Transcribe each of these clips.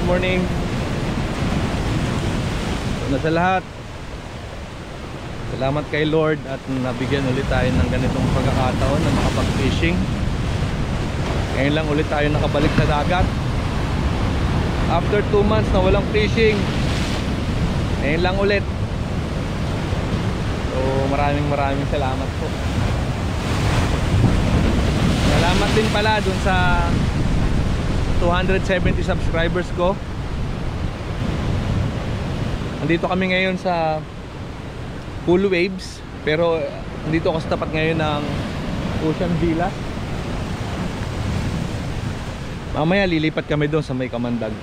good morning. Una sa lahat, salamat kay Lord at nabigyan ulit tayo ng ganitong pagkakataon na makapag-fishing. Ngayon lang ulit tayo nakabalik sa dagat after 2 months na walang fishing. Ngayon lang ulit. So maraming salamat po. Salamat din pala dun sa 270 subscribers ko. Andito kami ngayon sa Cool Waves, pero andito ako sa tapat ngayon ng Ocean Villa. Mamaya lilipat kami doon sa may Kamandag.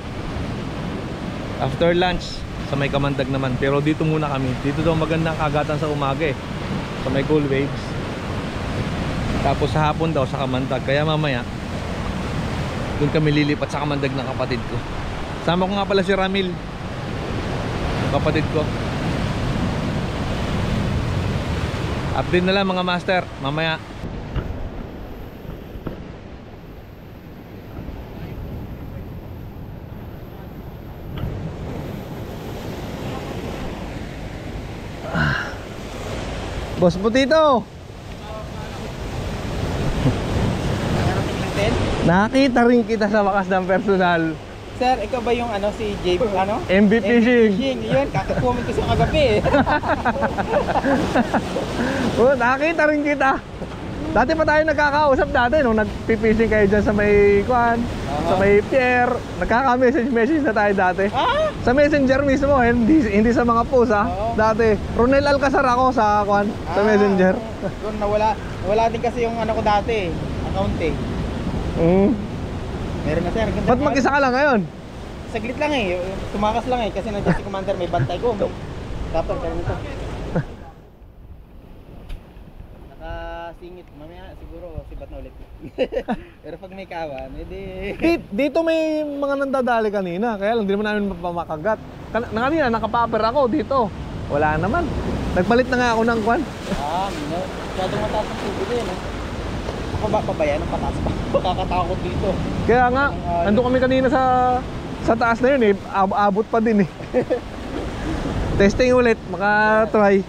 After lunch sa may Kamandag naman, pero dito muna kami. Dito daw magandang kagatan sa umaga eh, sa may Cool Waves. Tapos sa hapon daw sa Kamandag. Kaya mamaya doon kami lilipat sa Kamandag ng kapatid ko. Sama ko nga pala si Ramil, kapatid ko. Update na lang mga master mamaya. Boss Putito, nakita rin kita sa wakas ng personal. Sir, ikaw ba yung si James MB Fishing? Yun, kakakomment ko sa kagabi eh. Oh, nakita rin kita. Dati pa tayo nagkakausap dati nung nagpipishing kayo dyan sa may Kwan, sa may pier. Nagkaka-message na tayo dati. Sa messenger mismo, hindi sa mga post dati. Ronel Alcazar ako sa Kwan, sa messenger. Doon wala din kasi yung ko dati, account eh. Meron na sir. Ba't mag-isa ka lang ngayon? Saglit lang eh, tumakas lang eh kasi nandiyan si Commander, may bantay ko. Dapat ganito. Nakasingit, mamaya siguro sibat na ulit. Pero pag may kawan, edi... Dito may mga nandadali kanina, kaya lang hindi naman namin mapamakagat. Kanina nakapaper ako dito, wala naman. Nagpalit na nga ako ng Kwan. Masyadong mataas ang tubig eh, no? Ako ba pabayan ng pataas pa? Makakatakot dito. Kaya nga, nandun kami kanina sa taas na yun eh, abot pa din eh. Testing ulit, maka-try.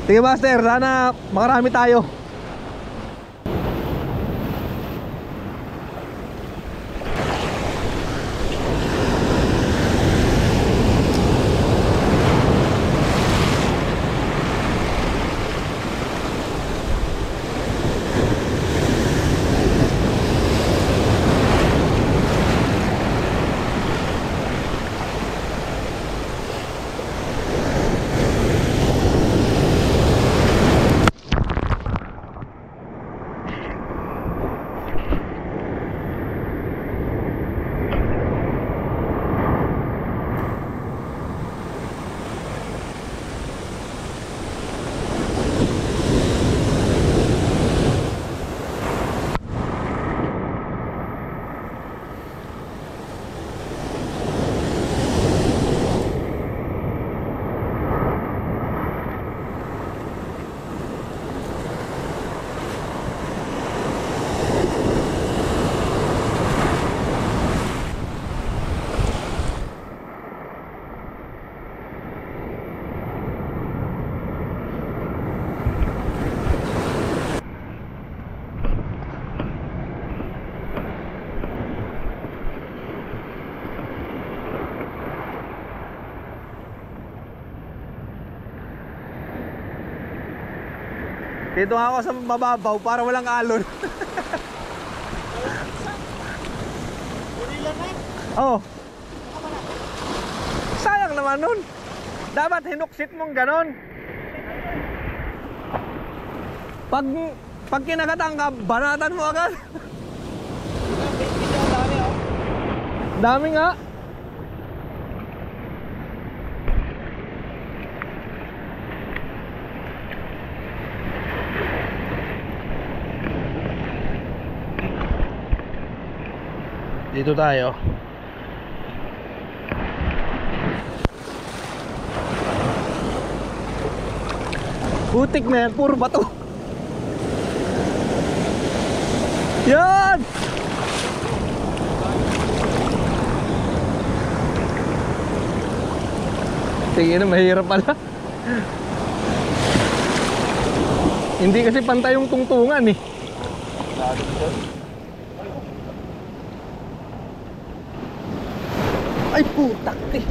Sige master, sana makarami tayo. Dito ako sa mababaw para walang alon. Oh. Sayang naman nun. Dapat hinuksit mong ganon. Pag kinakatang ka, banatan mo agad. Dami nga. Dito tayo. Putik na yan, puro bato. Yan! Tingin na mahirap pala. Hindi kasi pantay yung tungtungan eh. Ay putak eh.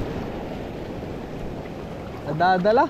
Nadadala.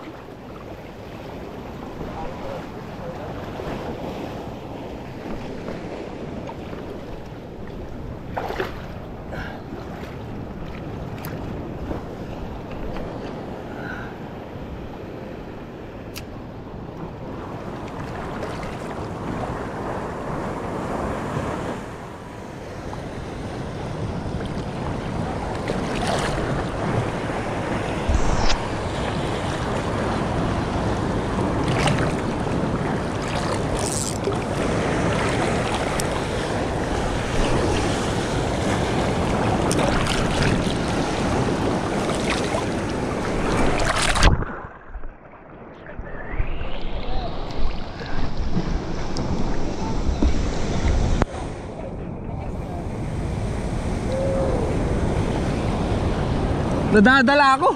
Nadadala ako.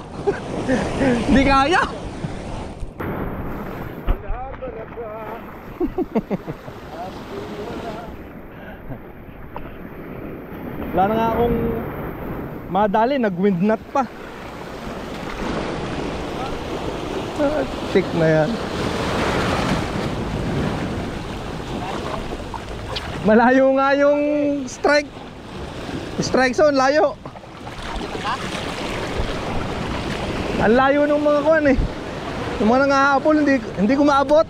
Hindi kaya. Wala na nga akong madali, nag-windnut pa. Tik na yan. Malayo nga yung strike zone, layo. Ang layo ng mga kuwan eh. Yung mga nangahabol, hindi ko maabot.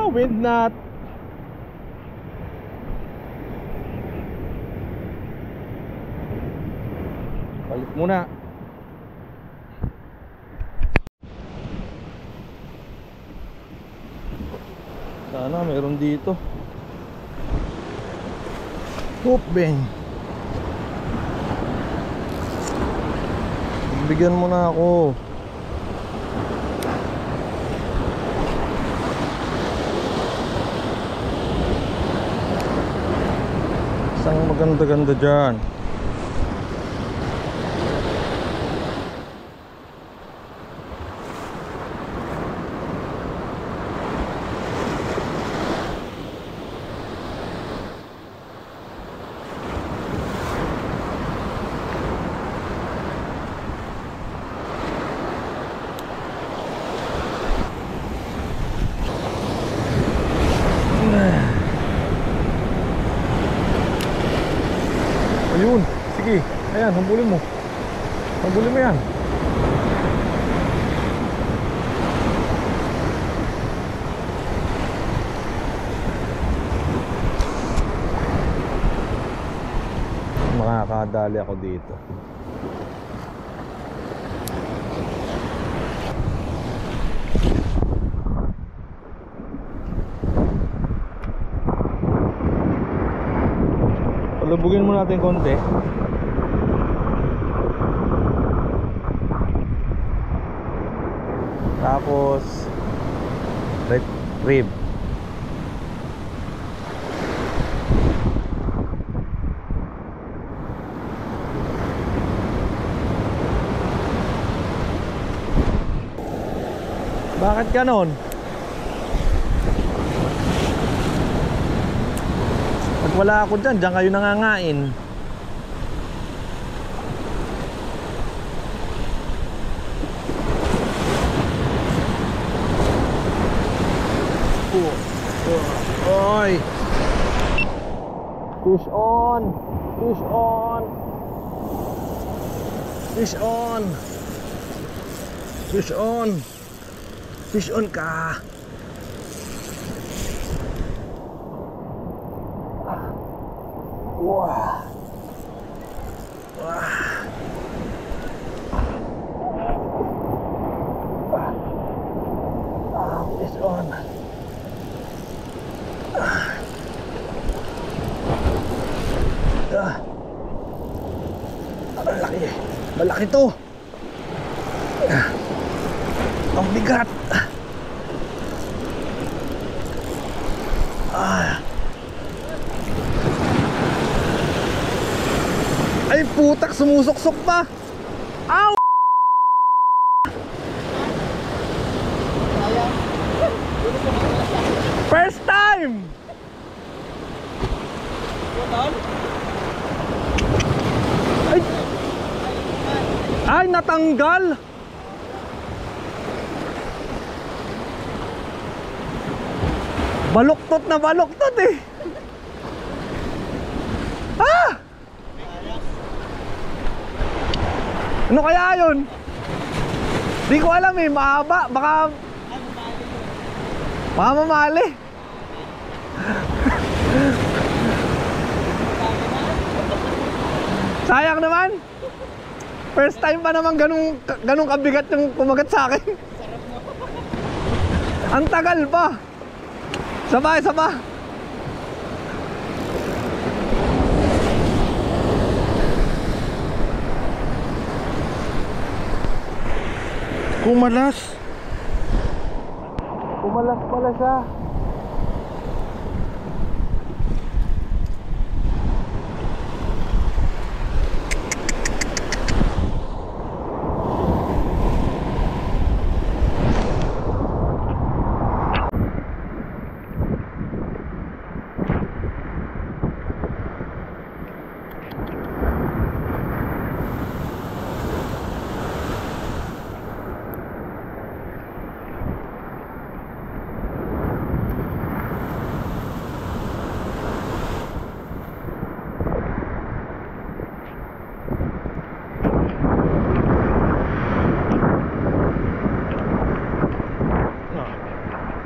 Windnut. Balik muna. Sana meron dito. Hoop bang. Bigyan mo na ako. Isang maganda-ganda dyan. Ayun, sige. Ayan, hambulin mo. Hambulin mo yan. Makakadali ako dito. Lubugin mo natin konti. Tapos rib. Bakit ganon? Pag wala ako dyan, dyan kayo nangangain. Oy! Fish on! Fish on! Fish on! Fish on! Fish on ka! Wah. Wah. It's on. Malaki. Malaki to. Ang bigat. Ay putak, sumusuksok pa. Ow! Sayang. First time! Putol? Ay! Ay, natanggal! Baluktot na baluktot eh! Ah! Ano kaya yun? Di ko alam eh, mahaba. Baka mamali. Sayang naman. First time pa naman ganung kabigat yung kumagat sa akin. Ang tagal pa. Sabay, sabay. Kumalas. Kumalas pala siya.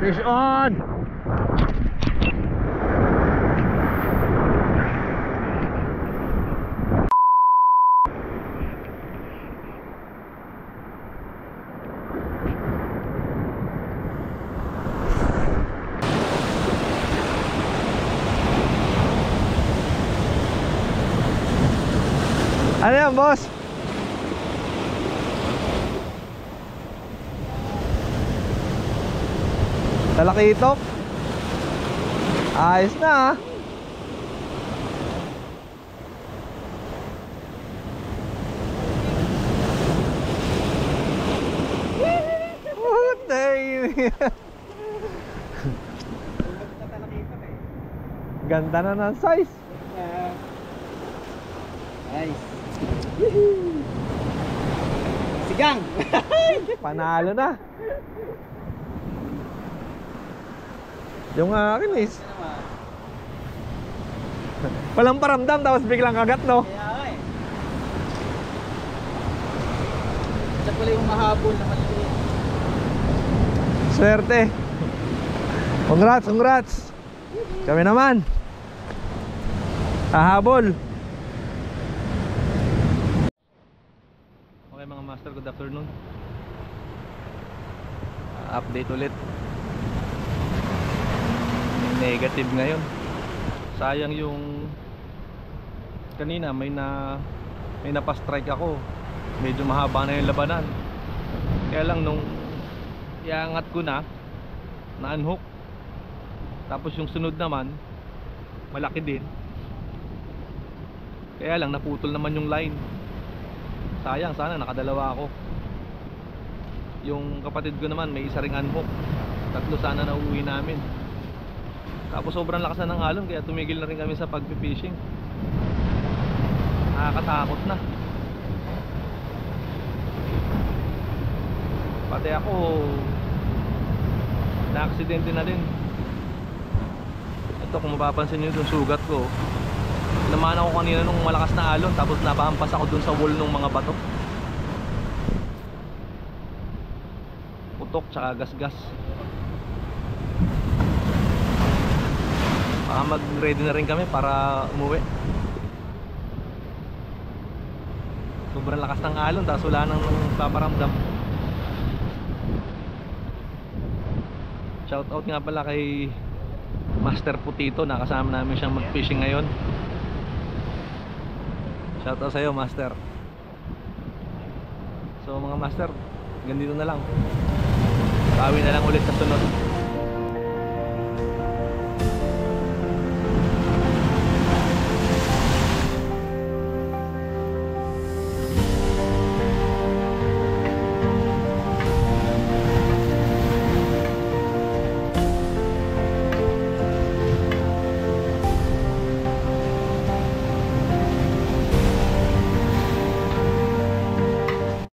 Fish on! Ano yan, boss? Talakitok. Ayos na ah. Ganda na ng size. Nice. Sigang. Panalo na. Yung akin is walang paramdam tapos biglang kagat, no? Kaya eh. Siya pala yung mahabol na maliliit. Swerte. Congrats, congrats. Kami naman hahabol. Okay mga master, good afternoon. Update ulit. Negative ngayon. Sayang yung kanina may napastrike ako. Medyo mahaba na yung labanan. Kaya lang nung iangat ko na-unhook. Tapos yung sunod naman malaki din. Kaya lang naputol naman yung line. Sayang, sana nakadalawa ako. Yung kapatid ko naman may isa ring unhook. Tatlo sana na uuwi namin. Tapos sobrang lakas na ng alon kaya tumigil na rin kami sa pagpipishing. Nakakatakot na. Pati ako na-aksidente na din. Ito kung mapapansin nyo yung sugat ko, naman ako kanina nung malakas na alon tapos napahampas ako dun sa wall ng mga bato. Putok tsaka gasgas. Mag-ready na rin kami para umuwi. Sobrang lakas ng alon tapos wala nang paparamdam. Shout out nga pala kay Master Putito, nakasama namin siyang mag-fishing ngayon. Shout out sa'yo, Master. So mga master, ganito na lang. Bawi na lang ulit sa sunod.